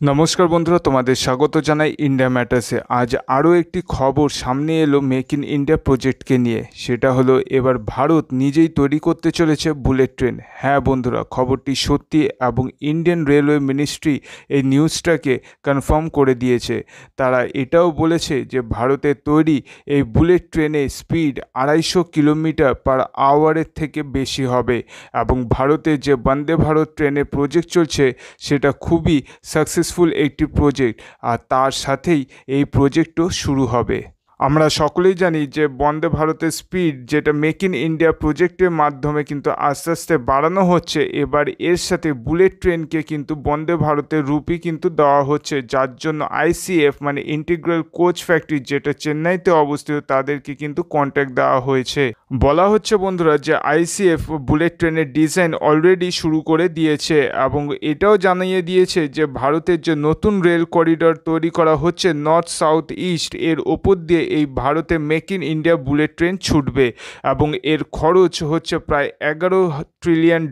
নমস্কার বন্ধুরা, তোমাদের স্বাগত জানাই ইন্ডিয়া ম্যাটার্সে। আজ আরও একটি খবর সামনে এলো মেক ইন ইন্ডিয়া প্রজেক্টকে নিয়ে। সেটা হলো এবার ভারত নিজেই তৈরি করতে চলেছে বুলেট ট্রেন। হ্যাঁ বন্ধুরা, খবরটি সত্যি এবং ইন্ডিয়ান রেলওয়ে মিনিস্ট্রি এই নিউজটাকে কনফার্ম করে দিয়েছে। তারা এটাও বলেছে যে ভারতের তৈরি এই বুলেট ট্রেনের স্পিড 250 কিলোমিটার পার আওয়ারের থেকে বেশি হবে এবং ভারতের যে বন্দে ভারত ট্রেনের প্রজেক্ট চলছে সেটা খুবই সাকসেসফুল একটি প্রজেক্ট, আর তার সাথেই এই প্রজেক্টও শুরু হবে। আমরা সকলেই জানি যে বন্দে ভারতের স্পিড যেটা মেক ইন ইন্ডিয়া প্রজেক্টের মাধ্যমে কিন্তু আস্তে আস্তে বাড়ানো হচ্ছে, এবার এর সাথে বুলেট ট্রেনকে কিন্তু বন্দে ভারতের রূপই কিন্তু দেওয়া হচ্ছে, যার জন্য আইসিএফ মানে ইন্টিগ্রাল কোচ ফ্যাক্টরি যেটা চেন্নাইতে অবস্থিত তাদেরকে কিন্তু কন্ট্যাক্ট দেওয়া হয়েছে। বলা হচ্ছে বন্ধুরা যে আইসিএফ বুলেট ট্রেনের ডিজাইন অলরেডি শুরু করে দিয়েছে এবং এটাও জানিয়ে দিয়েছে যে ভারতের যে নতুন রেল করিডর তৈরি করা হচ্ছে নর্থ সাউথ ইস্ট, এর ওপর দিয়ে এই ভারতে make in India bullet train ছুটবে এবং এর খরচ হচ্ছে প্রায় $11 ট্রিলিয়ন,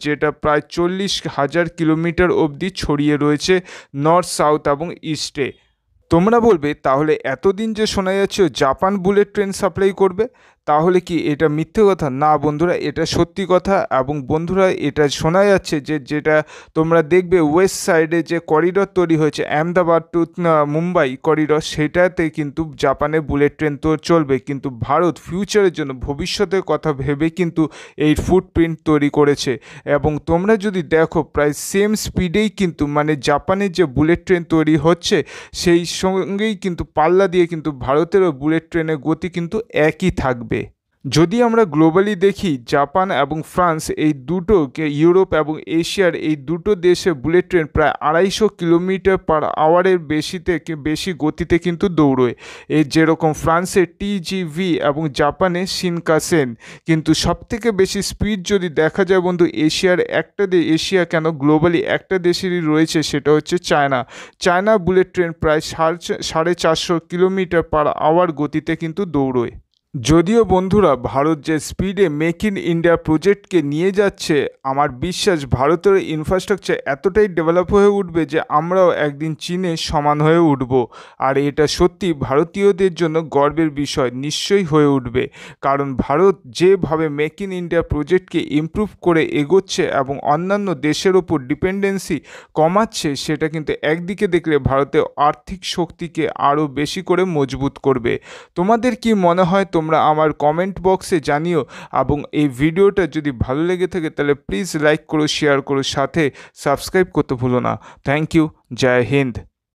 যেটা প্রায় 40,000 কিলোমিটার অবধি ছড়িয়ে রয়েছে নর্থ সাউথ এবং ইস্টে। তোমরা বলবে তাহলে এতদিন যে শোনা যাচ্ছে জাপান বুলেট ট্রেন সাপ্লাই করবে, তাহলে কি এটা মিথ্যে কথা? না বন্ধুরা, এটা সত্যি কথা। এবং বন্ধুরা, এটা শোনা যাচ্ছে যে যেটা তোমরা দেখবে ওয়েস্ট সাইডে যে করিডর তৈরি হয়েছে আহমেদাবাদ টু মুম্বাই করিডর, সেটাতে কিন্তু জাপানের বুলেট ট্রেন তো চলবে, কিন্তু ভারত ফিউচারের জন্য ভবিষ্যতের কথা ভেবে কিন্তু এই ফুটপ্রিন্ট তৈরি করেছে। এবং তোমরা যদি দেখো প্রায় সেম স্পিডেই কিন্তু মানে জাপানের যে বুলেট ট্রেন তৈরি হচ্ছে সেই সঙ্গেই কিন্তু পাল্লা দিয়ে কিন্তু ভারতেরও বুলেট ট্রেনের গতি কিন্তু একই থাকবে। যদি আমরা গ্লোবালি দেখি জাপান এবং ফ্রান্স এই দুটোকে, ইউরোপ এবং এশিয়ার এই দুটো দেশে বুলেট ট্রেন প্রায় 250 কিলোমিটার পার আওয়ারের বেশি গতিতে কিন্তু দৌড়োয়। এই যেরকম ফ্রান্সের টিজিভি এবং জাপানের শিনকানসেন। কিন্তু সবথেকে বেশি স্পিড যদি দেখা যায় বন্ধু এশিয়া কেন গ্লোবালি একটা দেশেরই রয়েছে, সেটা হচ্ছে চায়না বুলেট ট্রেন প্রায় 450 কিলোমিটার পার আওয়ার গতিতে কিন্তু দৌড়োয়। যদিও বন্ধুরা ভারত যে স্পিডে মেক ইন ইন্ডিয়া প্রজেক্টকে নিয়ে যাচ্ছে, আমার বিশ্বাস ভারতের ইনফ্রাস্ট্রাকচার এতটাই ডেভেলপ হয়ে উঠবে যে আমরাও একদিন চীনের সমান হয়ে উঠব। আর এটা সত্যি ভারতীয়দের জন্য গর্বের বিষয় নিশ্চয়ই হয়ে উঠবে, কারণ ভারত যেভাবে মেক ইন ইন্ডিয়া প্রজেক্টকে ইমপ্রুভ করে এগোচ্ছে এবং অন্যান্য দেশের ওপর ডিপেন্ডেন্সি কমাচ্ছে, সেটা কিন্তু একদিকে দেখলে ভারতের আর্থিক শক্তিকে আরও বেশি করে মজবুত করবে। তোমাদের কি মনে হয় তোমরা আমার কমেন্ট বক্সে জানিও, এবং এই ভিডিওটা যদি ভালো লেগে থাকে তাহলে প্লিজ লাইক করো, শেয়ার করো, সাথে সাবস্ক্রাইব করতে ভুলো না। Thank you. জয় হিন্দ।